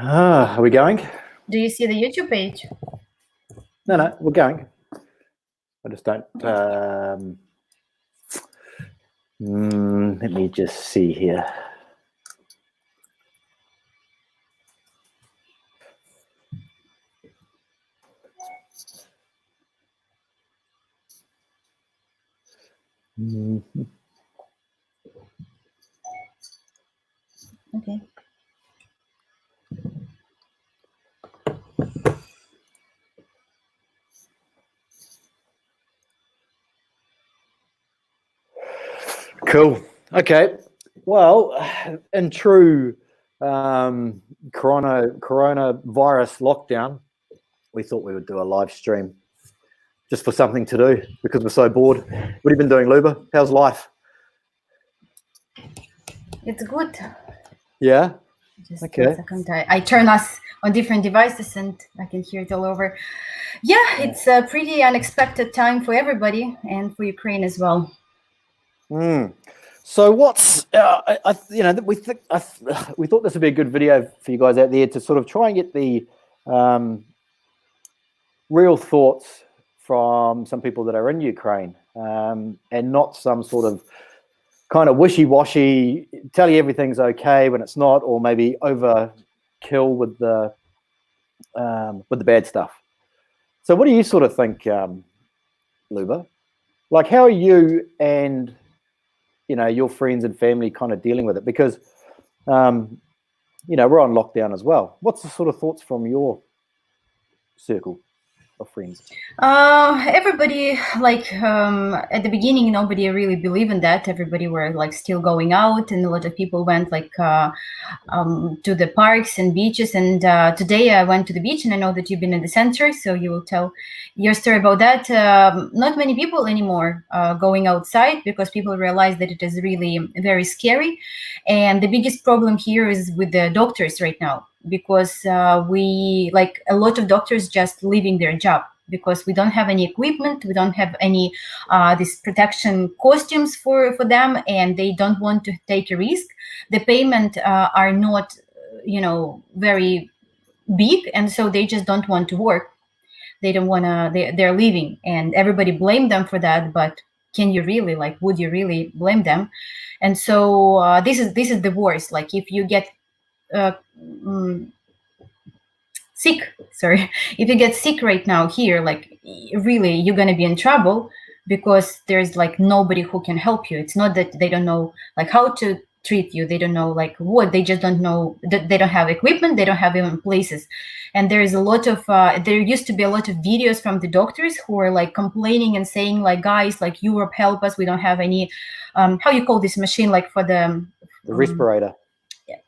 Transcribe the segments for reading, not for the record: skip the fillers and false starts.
Are we going? Do you see the YouTube page? No, we're going. I just don't. Let me just see here. Okay. Cool. Okay. Well, in true coronavirus lockdown, we thought we would do a live stream just for something to do because we're so bored. What have you been doing, Luba? How's life? It's good. Yeah? Just okay. 1 second. I turn us on different devices and I can hear it all over. Yeah, it's a pretty unexpected time for everybody and for Ukraine as well. So what's we thought this would be a good video for you guys out there to sort of try and get the real thoughts from some people that are in Ukraine, and not some sort of kind of wishy-washy, tell you everything's okay when it's not, or maybe overkill with the bad stuff. So what do you sort of think, Luba? Like, how are you and your friends and family kind of dealing with it? Because we're on lockdown as well. What's the sort of thoughts from your circle of friends? Everybody, at the beginning, nobody really believed in that. Everybody were still going out, and a lot of people went to the parks and beaches. And today I went to the beach, and I know that you've been in the center, so you will tell your story about that. Not many people anymore going outside because people realize that it is really very scary. And the biggest problem here is with the doctors right now, because a lot of doctors just leaving their job because we don't have any equipment, we don't have any these protection costumes for them, and they don't want to take a risk. The payment are not very big, and so they just don't want to work. They don't want to, they're leaving, and everybody blame them for that, but can you really, would you really blame them? And so this is the worst. If you get sick, if you get sick right now here, really you're going to be in trouble, because there's nobody who can help you. It's not that they don't know how to treat you, they don't know what, they just don't know, that they don't have equipment, they don't have even places. And there is a lot of there used to be a lot of videos from the doctors who are complaining and saying guys, Europe, help us, we don't have any how you call this machine, for the respirator,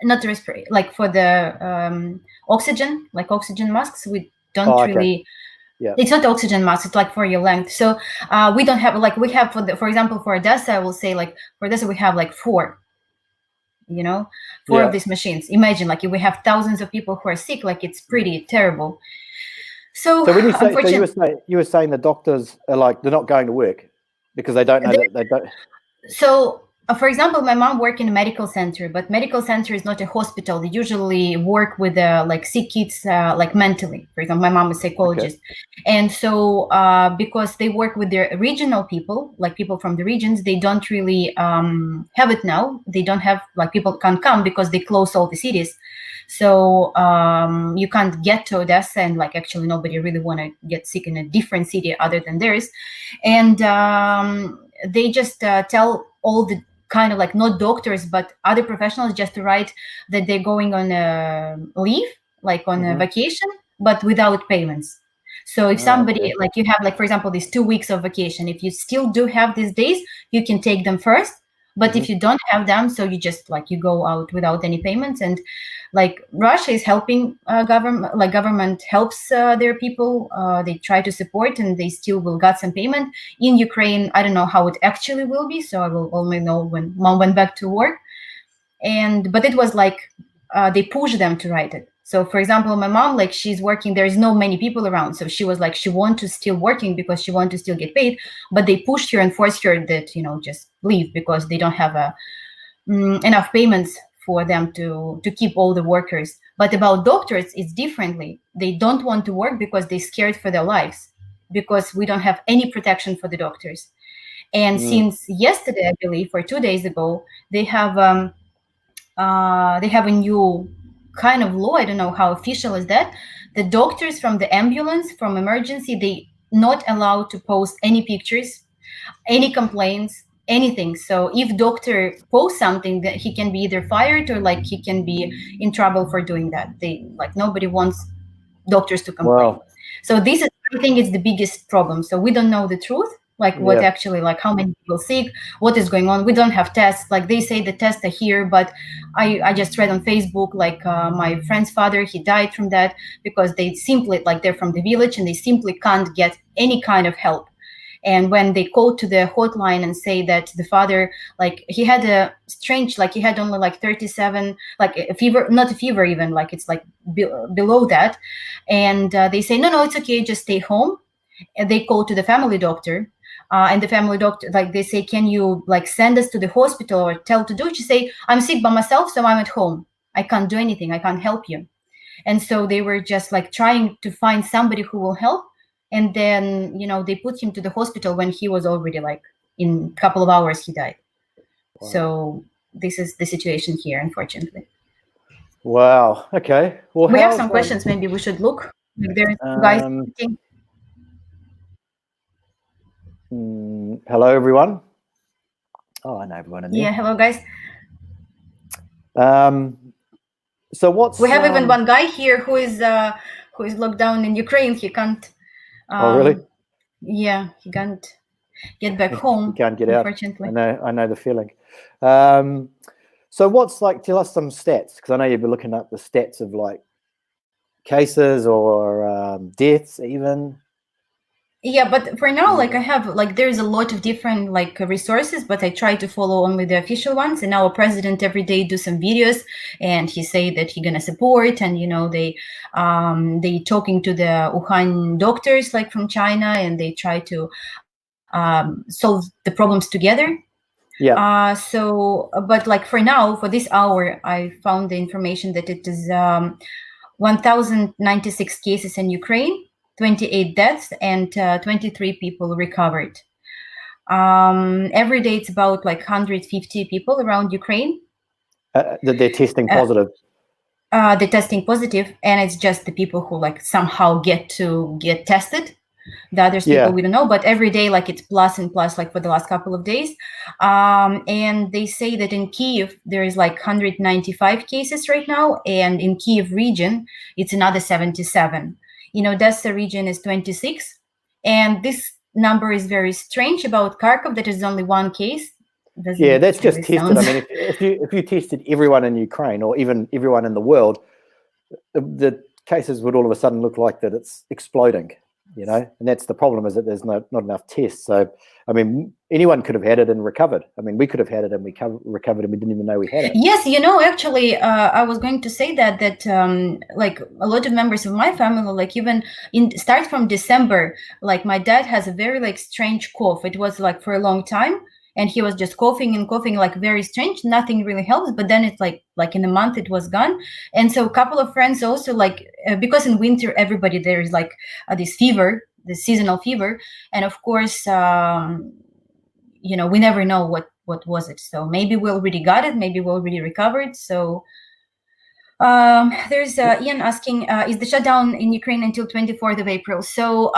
not the respirator, for the oxygen, oxygen masks. We don't really. Yeah. It's not oxygen mask. It's for your length. So we don't have we have for example, for Odessa, I will say for Odessa we have 4. Four of these machines. Imagine if we have thousands of people who are sick, it's pretty terrible. So when you say, you were saying the doctors are they're not going to work because they don't know that they don't. So for example, my mom works in a medical center, but medical center is not a hospital. They usually work with sick kids, mentally. For example, my mom is a psychologist. Okay. And so because they work with their regional people, people from the regions, they don't really have it now. They don't have, people can't come because they close all the cities. So you can't get to Odessa, and actually nobody really want to get sick in a different city other than theirs. And they just tell all the kind of not doctors, but other professionals just to write that they're going on a leave, on a vacation, but without payments. So if somebody, you have, for example, these 2 weeks of vacation, if you still do have these days, you can take them first. But if you don't have them, so you just you go out without any payments. And Russia is helping government helps their people. They try to support, and they still will get some payment. In Ukraine, I don't know how it actually will be, so I will only know when mom went back to work. But it was they pushed them to write it. So for example, my mom, she's working, there is no many people around, so she was she want to still working because she want to still get paid, but they pushed her and forced her that just leave because they don't have enough payments for them to keep all the workers. But about doctors, it's differently. They don't want to work because they're scared for their lives, because we don't have any protection for the doctors. And since yesterday, I believe, or 2 days ago, they have a new kind of law. I don't know how official is that. The doctors from the ambulance, from emergency, they not allowed to post any pictures, any complaints, anything. So if doctor posts something, that he can be either fired or like he can be in trouble for doing that. They like, nobody wants doctors to complain. Wow. So this is, I think it's the biggest problem. So we don't know the truth, like what actually, like how many people sick, what is going on. We don't have tests. Like they say the tests are here, but I just read on Facebook, like my friend's father, he died from that because they simply, like they're from the village and they simply can't get any kind of help. And when they call to the hotline and say that the father, like he had a strange, like he had only like 37, like a fever, not a fever even, like it's like below that. And they say, no, it's okay, just stay home. And they call to the family doctor. And the family doctor, like they say, can you like send us to the hospital or tell to do it? You say, I'm sick by myself, so I'm at home. I can't do anything. I can't help you. And so they were just like trying to find somebody who will help. And then, they put him to the hospital when he was already like in a couple of hours, he died. Wow. So this is the situation here, unfortunately. Wow. Okay. Well, we have some questions. Maybe we should look. Like there's guys. Hello, everyone. Oh, I know everyone in there. Yeah. Hello, guys. So what's we have even one guy here who is locked down in Ukraine. He can't. Oh, really? Yeah, he can't get back home. He can't get out. Unfortunately. I know the feeling. So what's like? Tell us some stats, because I know you've been looking up the stats of like cases or deaths, even. Yeah, but for now, like I have, like there's a lot of different like resources, but I try to follow only the official ones. And our president every day do some videos, and he say that he gonna support, and they talking to the Wuhan doctors like from China, and they try to solve the problems together. Yeah. But like for now, for this hour, I found the information that it is 1,096 cases in Ukraine. 28 deaths and 23 people recovered. Every day it's about like 150 people around Ukraine. That they're testing positive. They're testing positive, and it's just the people who like somehow get tested. The others people we don't know, but every day like it's plus and plus, like for the last couple of days. And they say that in Kyiv there is like 195 cases right now, and in Kyiv region it's another 77. Odessa region is 26, and this number is very strange about Kharkov. That is only one case. That's just tested. I mean, if you tested everyone in Ukraine or even everyone in the world, the cases would all of a sudden look like that it's exploding. And that's the problem, is that there's not enough tests. So, I mean, anyone could have had it and recovered. I mean, we could have had it and we recovered and we didn't even know we had it. Yes, actually, I was going to say that like a lot of members of my family, like even start from December, like my dad has a very like strange cough. It was like for a long time, and he was just coughing and coughing, like very strange. Nothing really helps, but then it's like in a month it was gone. And so a couple of friends also like because in winter everybody there is like this fever, the seasonal fever, and of course we never know what was it. So maybe we already got it, maybe we already recovered. So there's Ian asking, is the shutdown in Ukraine until 24th of April? So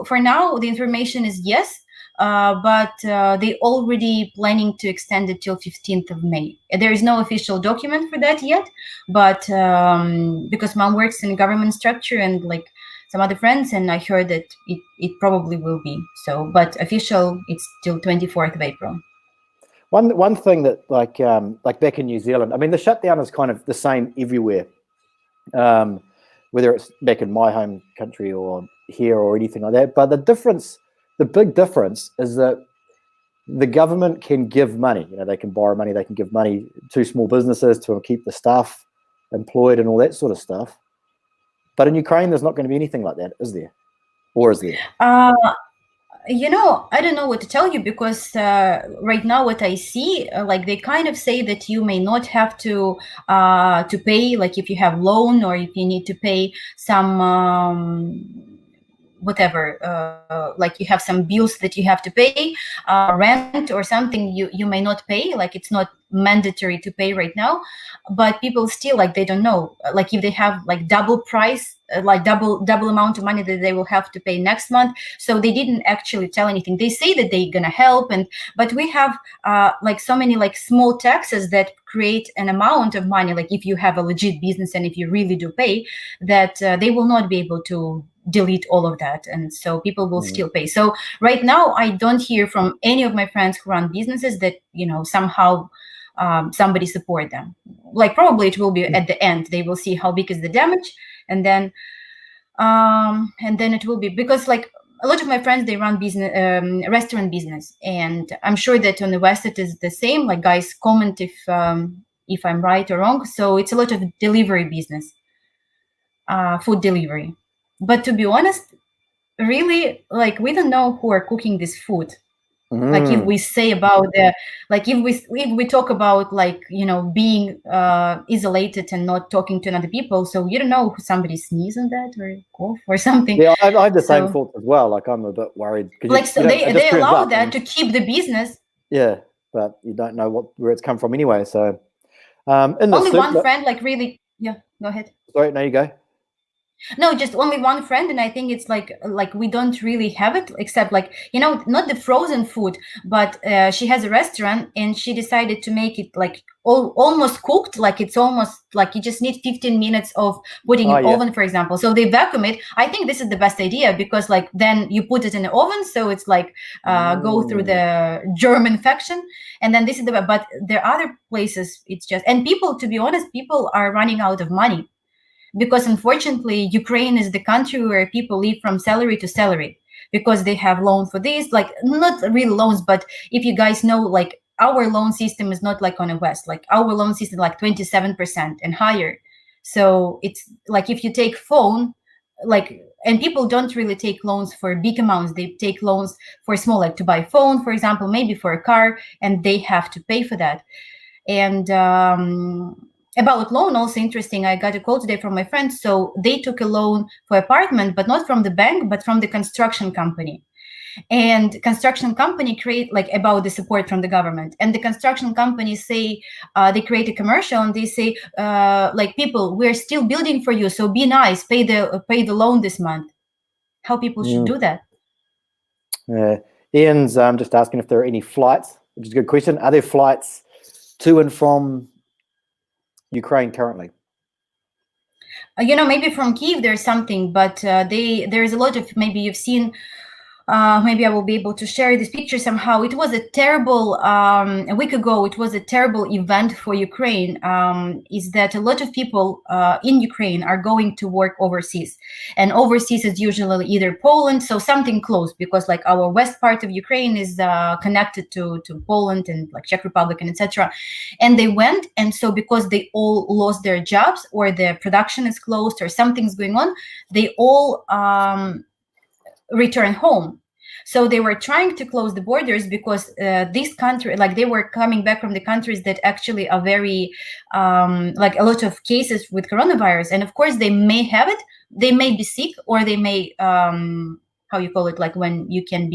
for now the information is yes. But they already planning to extend it till 15th of May. There is no official document for that yet, but because mom works in a government structure and like some other friends, and I heard that it probably will be so, but official it's till 24th of April. One thing that like back in New Zealand, I mean, the shutdown is kind of the same everywhere, whether it's back in my home country or here or anything like that. But the big difference is that the government can give money. They can borrow money, they can give money to small businesses to keep the staff employed and all that sort of stuff. But in Ukraine, there's not going to be anything like that, is there? Or is there? I don't know what to tell you, because right now what I see, like they kind of say that you may not have to pay, like if you have loan or if you need to pay some whatever, like you have some bills that you have to pay, rent or something, you may not pay, like it's not mandatory to pay right now, but people still, like they don't know, like if they have like double price, like double amount of money that they will have to pay next month. So they didn't actually tell anything. They say that they're gonna help, but we have like so many like small taxes that create an amount of money, like if you have a legit business and if you really do pay, that they will not be able to delete all of that, and so people will still pay. So right now I don't hear from any of my friends who run businesses that somehow somebody support them. Like probably it will be at the end, they will see how big is the damage, and then it will be, because like a lot of my friends, they run business, restaurant business, and I'm sure that on the West it is the same. Like guys, comment if I'm right or wrong. So it's a lot of delivery business, food delivery. But to be honest, really, like we don't know who are cooking this food. Like if we say about if we talk about like being isolated and not talking to other people, so you don't know if somebody sneeze on that or cough or something. Yeah, I have the same thoughts as well. Like I'm a bit worried because like so they allow that to keep the business. Yeah, but you don't know where it's come from anyway. So only one friend, like really, yeah. Go ahead. Sorry, no, you go. No, just only one friend, and I think it's like we don't really have it, except like not the frozen food, but she has a restaurant and she decided to make it like almost cooked, like it's almost like you just need 15 minutes of putting in oven, for example. So they vacuum it. I think this is the best idea, because like then you put it in the oven, so it's like go through the germ infection, and then this is but there are other places it's just, and people, to be honest, people are running out of money. Because unfortunately, Ukraine is the country where people live from salary to salary, because they have loan for this, like not real loans, but if you guys know, like our loan system is not like on the West, like our loan system like 27% and higher. So it's like if you take phone, like, and people don't really take loans for big amounts. They take loans for small, like to buy phone, for example, maybe for a car, and they have to pay for that. And about loan, also interesting, I got a call today from my friend. So they took a loan for apartment, but not from the bank, but from the construction company. And construction company create like about the support from the government. And the construction companies say, they create a commercial and they say, like, people, we're still building for you, so be nice, pay the loan this month. How people should do that? Ian's just asking if there are any flights, which is a good question. Are there flights to and from Ukraine currently? Maybe from Kyiv there's something, but there's a lot of, maybe you've seen, maybe I will be able to share this picture somehow. It was a terrible, a week ago, it was a terrible event for Ukraine, is that a lot of people in Ukraine are going to work overseas. And overseas is usually either Poland, so something close, because like our west part of Ukraine is connected to Poland and like Czech Republic and etc. And they went, and so because they all lost their jobs, or their production is closed, or something's going on, they all return home. So they were trying to close the borders, because this country, like they were coming back from the countries that actually are very, like a lot of cases with coronavirus. And of course they may have it, they may be sick, or they may, how you call it, like when you can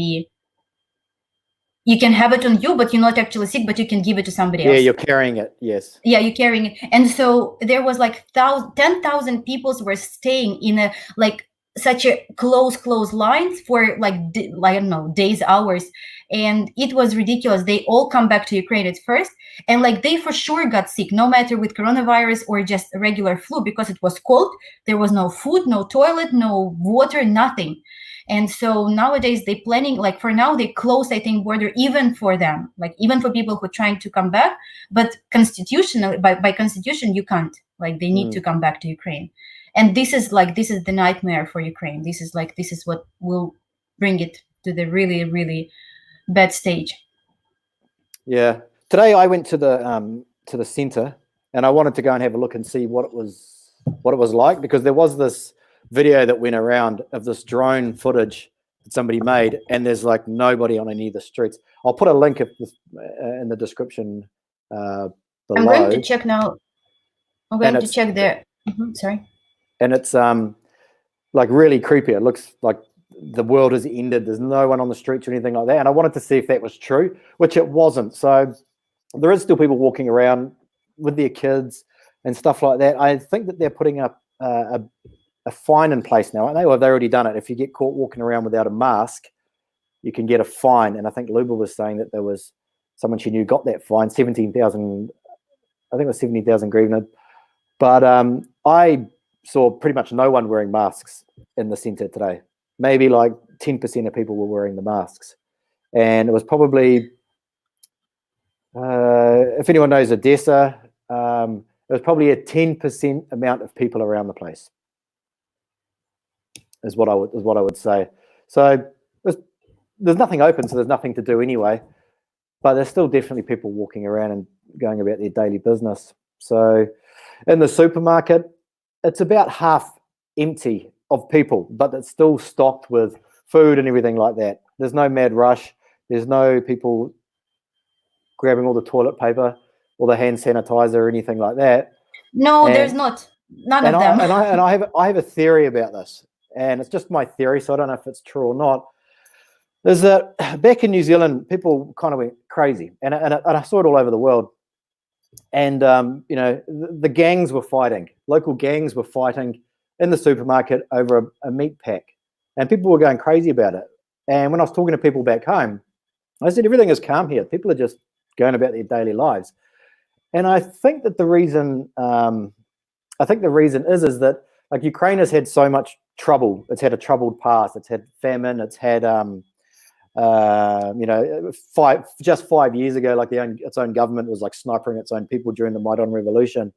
have it on you, but you're not actually sick, but you can give it to somebody else. Yeah, you're carrying it, yes. Yeah, you're carrying it. And so there was like 10,000 people were staying in a like such a close lines for like I don't know, days, hours, and it was ridiculous. They all come back to Ukraine at first, and like they for sure got sick, no matter with coronavirus or just regular flu, because it was cold, there was no food, no toilet, no water, nothing. And so nowadays they planning, like for now they close, I think, border even for them, like even for people who are trying to come back, but constitutionally, by constitution, you can't, like they need to come back to Ukraine. And this is the nightmare for Ukraine. This is what will bring it to the really, really bad stage. Yeah. Today I went to the center, and I wanted to go and have a look and see what it was like, because there was this video that went around of this drone footage that somebody made, and there's like nobody on any of the streets. I'll put a link in the description below. I'm going to check now. I'm going to check there. Sorry. And it's like really creepy. It looks like the world has ended. There's no one on the streets or anything like that. And I wanted to see if that was true, which it wasn't. So there is still people walking around with their kids and stuff like that. I think that they're putting up a fine in place now, aren't they? Or have they already done it? If you get caught walking around without a mask, you can get a fine. And I think Luba was saying that there was someone she knew got that fine, 17,000, I think it was 70,000 grivna. But I saw pretty much no one wearing masks in the centre today. Maybe like 10% of people were wearing the masks. And it was probably, if anyone knows Odessa, it was probably a 10% amount of people around the place, is what I would say. So there's nothing open, so there's nothing to do anyway. But there's still definitely people walking around and going about their daily business. So in the supermarket, it's about half empty of people, but it's still stocked with food and everything like that. There's no mad rush. There's no people grabbing all the toilet paper or the hand sanitizer or anything like that. No, there's not. None of them. And I have a theory about this, and it's just my theory, so I don't know if it's true or not. Is that back in New Zealand, people kind of went crazy, and I saw it all over the world. And you know, the gangs were fighting. Local gangs were fighting in the supermarket over a meat pack, and people were going crazy about it. And when I was talking to people back home, I said everything is calm here. People are just going about their daily lives. And I think that the reason, is that like Ukraine has had so much trouble. It's had a troubled past. It's had famine. It's had you know, 5 years ago, like its own government was like snipering its own people during the Maidan Revolution,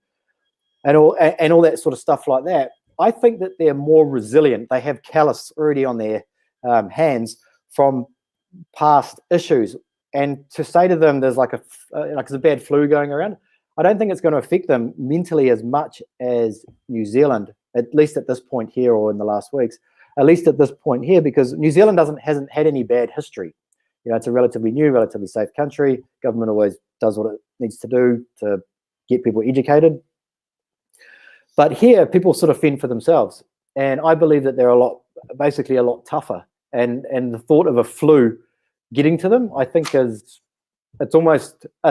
and all that sort of stuff like that. I think that they're more resilient. They have callus already on their hands from past issues, and to say to them there's like there's a bad flu going around, I don't think it's going to affect them mentally as much as New Zealand, at least at this point here, or in the last weeks. At least at this point here, because New Zealand hasn't had any bad history. You know, it's a relatively new, relatively safe country. Government always does what it needs to do to get people educated. But here, people sort of fend for themselves, and I believe that they're basically a lot tougher. And the thought of a flu getting to them, I think I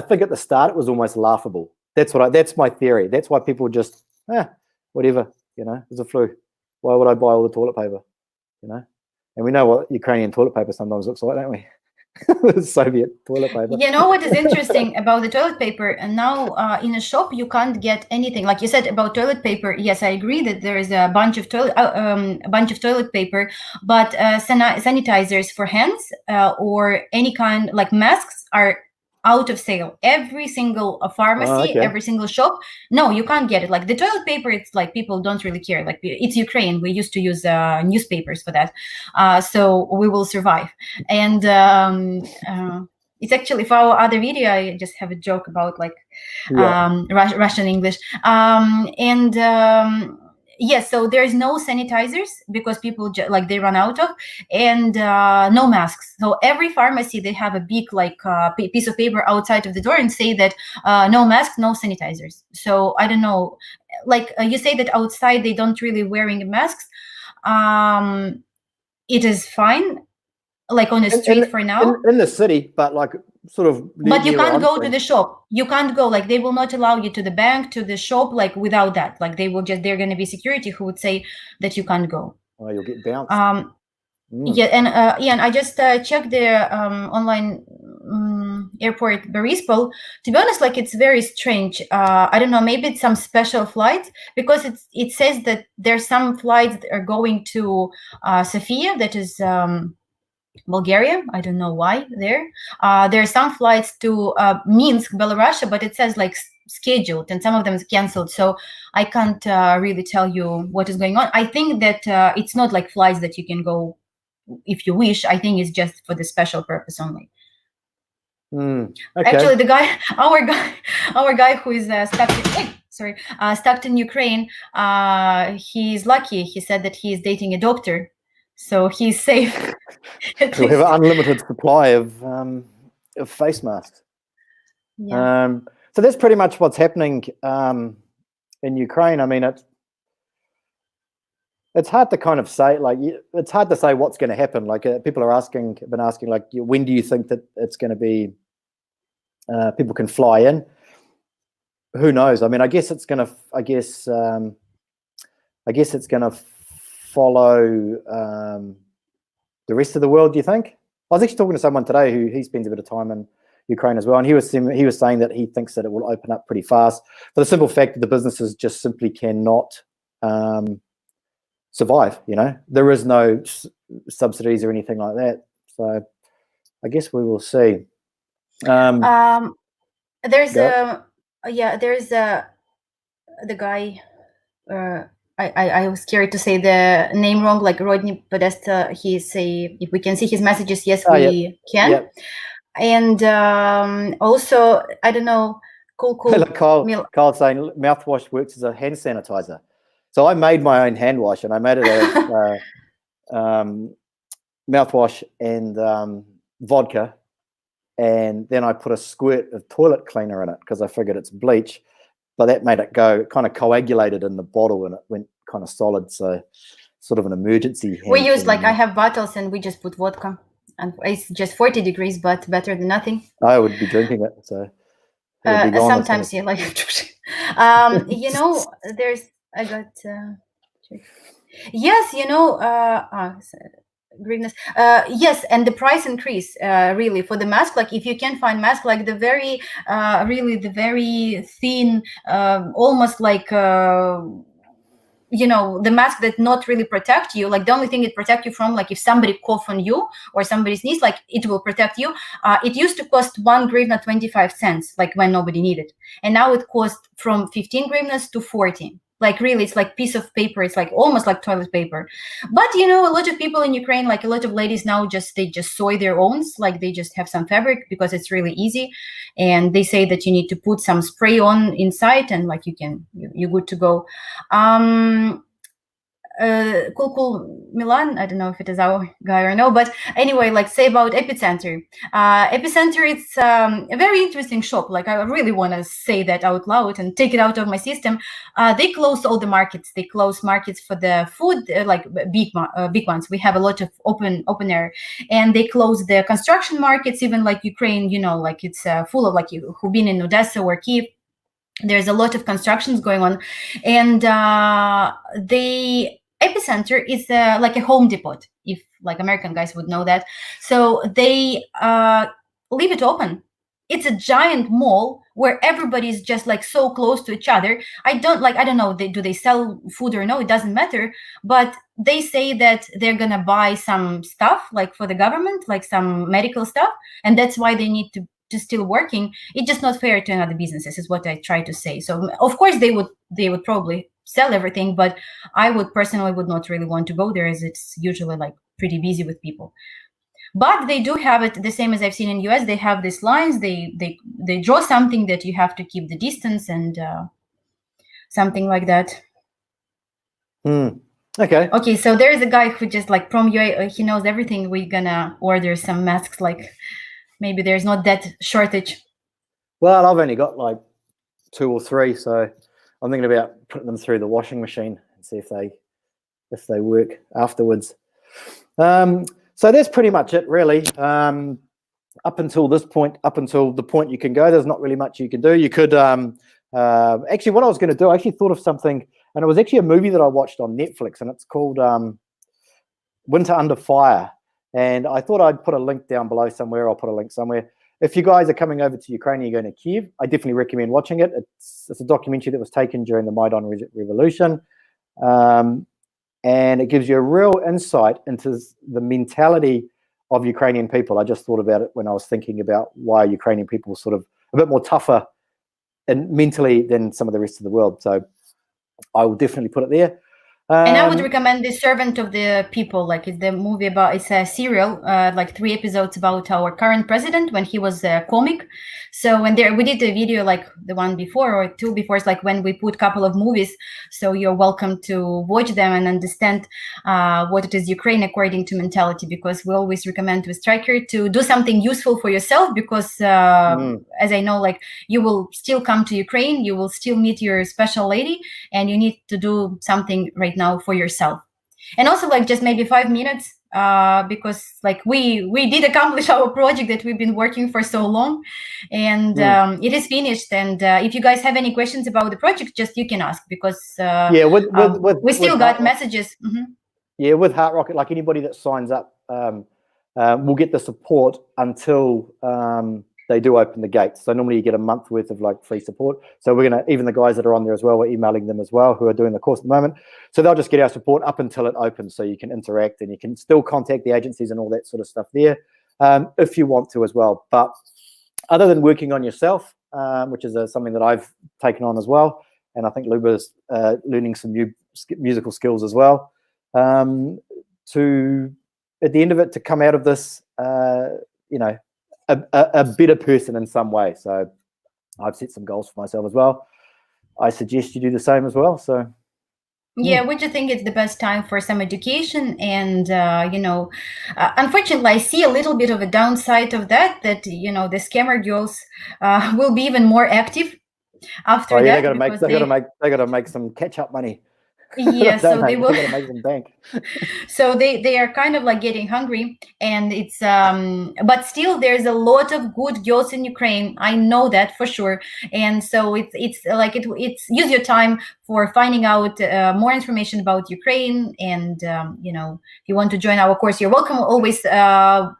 think at the start it was almost laughable. That's my theory. That's why people just whatever, you know, there's a flu. Why would I buy all the toilet paper? You know, and we know what Ukrainian toilet paper sometimes looks like, don't we? Soviet toilet paper. You know what is interesting about the toilet paper? And now in a shop you can't get anything. Like you said about toilet paper, yes, I agree that there is a bunch of toilet paper, but sanitizers for hands or any kind, like masks, are out of sale. Every single pharmacy, every single shop. No, you can't get it. Like the toilet paper, it's like people don't really care. Like it's Ukraine. We used to use newspapers for that, so we will survive. And it's actually for our other video. I just have a joke about like Russian English yes, so there's no sanitizers because people they run out of, and no masks. So every pharmacy, they have a big piece of paper outside of the door and say that no masks, no sanitizers. So I don't know, you say that outside they don't really wearing masks. It is fine, like on the street for now. In the city, but like sort of. But you can't go to the shop. You can't go. Like they will not allow you to the bank, to the shop, like without that. Like they're going to be security who would say that you can't go. Oh, you'll get bounced. Yeah, and I just checked the online airport Borispol. To be honest, like it's very strange. I don't know, maybe it's some special flights, because it says that there's some flights that are going to Sofia, that is Bulgaria. I don't know why there. There are some flights to Minsk, Belarus, but it says like scheduled, and some of them is canceled. So I can't really tell you what is going on. I think that it's not like flights that you can go if you wish. I think it's just for the special purpose only. Okay. Actually, our guy who is stuck in Ukraine, he's lucky. He said that he is dating a doctor. so he's safe. We have an unlimited supply of face masks. Yeah. So that's pretty much what's happening in Ukraine. I mean, it's hard to kind of say, like, it's hard to say what's going to happen. Like, people are been asking, like, when do you think that it's going to be, people can fly in? Who knows? I mean, I guess it's going to, I guess it's going to follow the rest of the world. Do you think? I was actually talking to someone today who he spends a bit of time in Ukraine as well, and he was saying that he thinks that it will open up pretty fast for the simple fact that the businesses just simply cannot survive. You know, there is no subsidies or anything like that. So I guess we will see. There's the guy. I was scared to say the name wrong, like Rodney Podesta. He say if we can see his messages, yes, we can. Yep. And also, I don't know, cool. Kyle saying mouthwash works as a hand sanitizer. So I made my own hand wash, and I made it as mouthwash and vodka, and then I put a squirt of toilet cleaner in it because I figured it's bleach, but that made it go, it kind of coagulated in the bottle and it went kind of solid. So sort of an emergency. We use, like, I have bottles and we just put vodka. And it's just 40 degrees, but better than nothing. I would be drinking it, so sometimes, yeah, like you know, I got yes, you know, greenness. Yes, and the price increase really for the mask. Like, if you can find mask, like the very really the very thin, almost like you know, the mask that not really protect you, like the only thing it protect you from, like if somebody cough on you or somebody sneeze, like it will protect you. It used to cost 1 hryvnia 25 cents, like when nobody needed, and now it costs from 15 hryvnias to 40. Like, really, it's like piece of paper. It's like almost like toilet paper. But you know, a lot of people in Ukraine, like a lot of ladies now, they just sew their own, like they just have some fabric because it's really easy. And they say that you need to put some spray on inside, and like you're good to go. Cool Milan, I don't know if it is our guy or no, but anyway, like, say about Epicenter. Epicenter, it's a very interesting shop. Like, I really want to say that out loud and take it out of my system. They close all the markets. They close markets for the food, like big ones. We have a lot of open air, and they close the construction markets. Even like Ukraine, you know, like it's full of, like, you who've been in Odessa or Kiev. There's a lot of constructions going on, and the Epicenter is like a Home Depot, if like American guys would know that. So they leave it open. It's a giant mall where everybody's just like so close to each other. I don't know, do they sell food or no? It doesn't matter. But they say that they're gonna buy some stuff, like for the government, like some medical stuff, and that's why they need to still working. It's just not fair to another businesses, is what I try to say. So of course they would probably sell everything, but I would personally would not really want to go there, as it's usually like pretty busy with people. But they do have it the same as I've seen in US. They have these lines. They draw something that you have to keep the distance and something like that. Okay, so there is a guy who just like from UA, he knows everything. We're gonna order some masks, like maybe there's not that shortage. Well, I've only got like 2 or 3, so I'm thinking about putting them through the washing machine and see if they work afterwards. So that's pretty much it, really. Up until this point, up until the point you can go, there's not really much you can do. You could actually, what I was going to do, I actually thought of something, and it was actually a movie that I watched on Netflix, and it's called Winter Under Fire. And I thought I'd put a link down below somewhere. I'll put a link somewhere. If you guys are coming over to Ukraine and you're going to Kiev, I definitely recommend watching it. It's a documentary that was taken during the Maidan Revolution. And it gives you a real insight into the mentality of Ukrainian people. I just thought about it when I was thinking about why Ukrainian people are sort of a bit more tougher and mentally than some of the rest of the world. So I will definitely put it there. And I would recommend The Servant of the People. Like, it's the movie about, it's a serial, like 3 episodes about our current president when he was a comic. So when we did a video like the one before or 2 before, it's like when we put a couple of movies. So you're welcome to watch them and understand what it is Ukraine according to mentality, because we always recommend to a striker to do something useful for yourself, because as I know, like, you will still come to Ukraine, you will still meet your special lady, and you need to do something right now for yourself. And also, like, just maybe 5 minutes, because like we did accomplish our project that we've been working for so long, and it is finished. And if you guys have any questions about the project, just you can ask, because we still got messages. Yeah, with Heart Rocket, like anybody that signs up will get the support until they do open the gates. So normally you get a month worth of like free support. So we're gonna, even the guys that are on there as well, we're emailing them as well who are doing the course at the moment. So they'll just get our support up until it opens, so you can interact and you can still contact the agencies and all that sort of stuff there if you want to as well. But other than working on yourself, which is something that I've taken on as well, and I think Luba's learning some new musical skills as well, to at the end of it, to come out of this, you know, a better person in some way. So I've set some goals for myself as well. I suggest you do the same as well. So yeah, we just think it's the best time for some education. And you know, unfortunately, I see a little bit of a downside of that, you know, the scammer girls will be even more active after that. They gotta make some catch up money. Yeah, so they will make them bank. So they are kind of like getting hungry, and it's but still there's a lot of good girls in Ukraine. I know that for sure. And so it's like it's use your time for finding out more information about Ukraine. And you know, if you want to join our course, you're welcome always,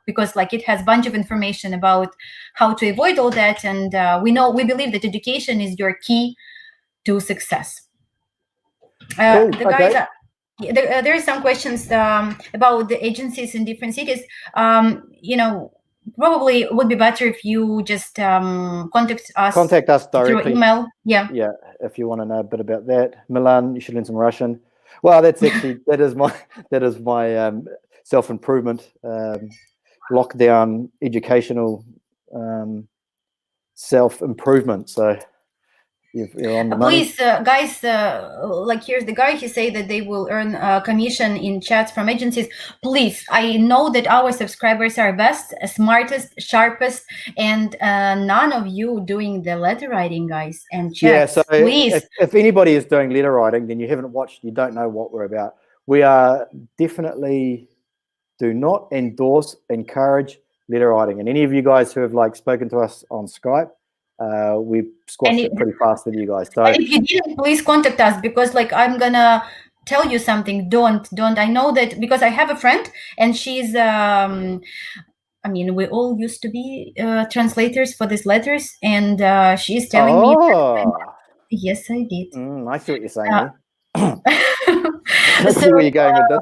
because like it has a bunch of information about how to avoid all that. And we believe that education is your key to success. Cool. The guys, there are some questions about the agencies in different cities. You know, probably it would be better if you just contact us directly through email. Yeah, if you want to know a bit about that. Milan, you should learn some Russian. Well, that's actually that is my self-improvement lockdown educational self-improvement. So you're on the money. Please, guys, like here's the guy, he say that they will earn commission in chats from agencies. Please, I know that our subscribers are best, smartest, sharpest, and none of you doing the letter writing, guys, and chats. Yeah, so please. If anybody is doing letter writing, then you haven't watched, you don't know what we're about. We are definitely do not endorse, encourage letter writing. And any of you guys who have like spoken to us on Skype, we squashed it pretty fast with you guys. So if you didn't, please contact us, because like I'm gonna tell you something. Don't. I know that because I have a friend and she's I mean, we all used to be translators for these letters, and she's telling me that, yes, I did. I see what you're saying there. I see where you're going with this.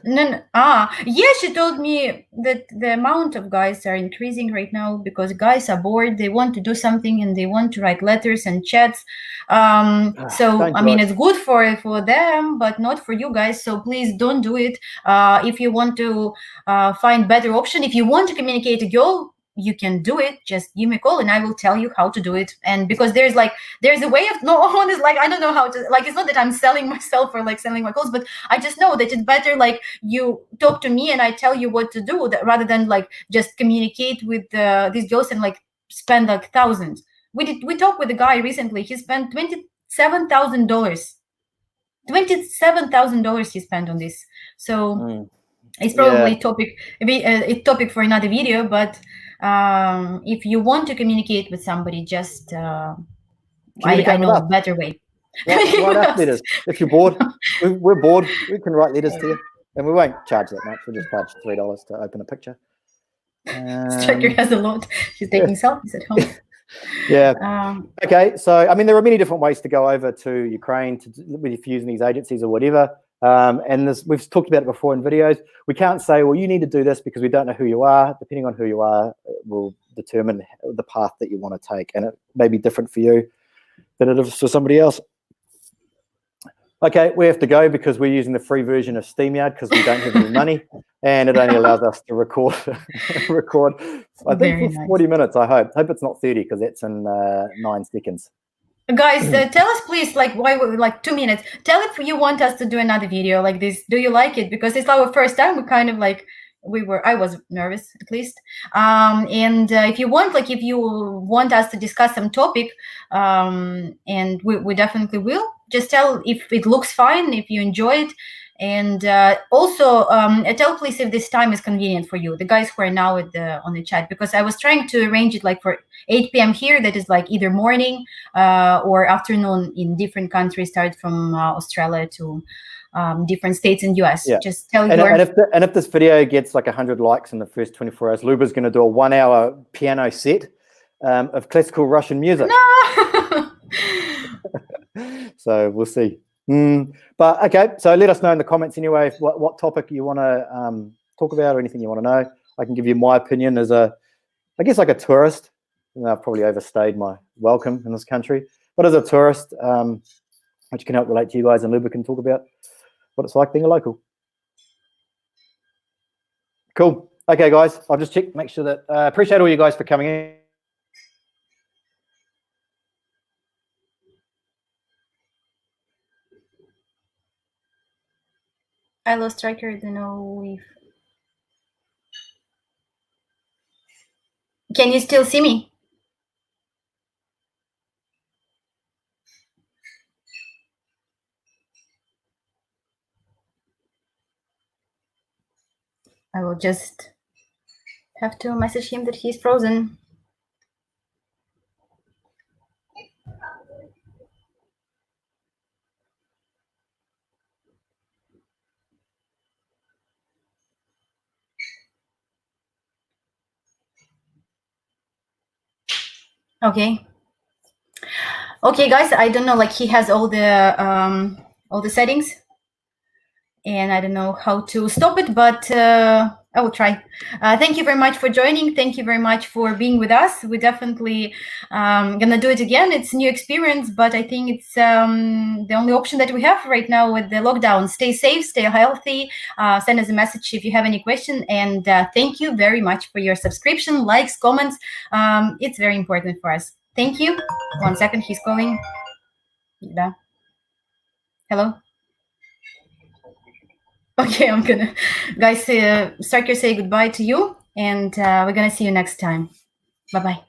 Yeah, she told me that the amount of guys are increasing right now because guys are bored, they want to do something and they want to write letters and chats. So I mean, it's good for them, but not for you guys. So please don't do it. If you want to find better option, if you want to communicate a girl, you can do it. Just give me a call and I will tell you how to do it. And because there's a way of, no one is like, I don't know how to, like, it's not that I'm selling myself or like selling my calls, but I just know that it's better like you talk to me and I tell you what to do, rather than like just communicate with these girls and like spend like thousands. We talked with a guy recently. He spent $27,000. $27,000 he spent on this. So it's probably a topic for another video, but if you want to communicate with somebody, just I know a better way. Write us letters. If you're bored, we're bored, we can write letters to you, and we won't charge that much. We'll just charge $3 to open a picture. Striker has a lot. She's taking selfies at home. Yeah. Okay. So, I mean, there are many different ways to go over to Ukraine with using these agencies or whatever. And we've talked about it before in videos. We can't say, well, you need to do this because we don't know who you are. Depending on who you are, it will determine the path that you want to take. And it may be different for you than it is for somebody else. Okay, we have to go because we're using the free version of StreamYard because we don't have any money, and it only allows us to record I think for 40 minutes. I hope it's not 30 because that's in 9 seconds. Guys, tell us please, like, why we like 2 minutes. Tell if you want us to do another video like this. Do you like it? Because it's our first time. We kind of like I was nervous at least. And if you want us to discuss some topic, and we definitely will. Just tell if it looks fine, if you enjoy it. And also tell please if this time is convenient for you, the guys who are now on the chat, because I was trying to arrange it like for 8 p.m. here, that is like either morning or afternoon in different countries, started from Australia to different states in US. Yeah. Just tell and if this video gets like 100 likes in the first 24 hours, Luba's going to do a 1-hour piano set of classical Russian music. No! So we'll see. But okay, so let us know in the comments anyway what topic you want to talk about or anything you want to know. I can give you my opinion as I guess like a tourist. I've probably overstayed my welcome in this country, but as a tourist, which can help relate to you guys, and Luba can talk about what it's like being a local. Cool. Okay, guys, I'll just check, make sure that appreciate all you guys for coming in. I lost Striker. I don't know if... Can you still see me? I will just have to message him that he's frozen. Okay, guys, I don't know, like he has all the settings, and I don't know how to stop it, but I will try. Thank you very much for joining. Thank you very much for being with us. We're definitely gonna do it again. It's a new experience, but I think it's the only option that we have right now with the lockdown. Stay safe, stay healthy. Send us a message if you have any question. And thank you very much for your subscription, likes, comments. It's very important for us. Thank you. 1 second, he's calling. Yeah. Hello. Okay, I'm gonna, guys, Striker, say goodbye to you, and we're gonna see you next time. Bye-bye.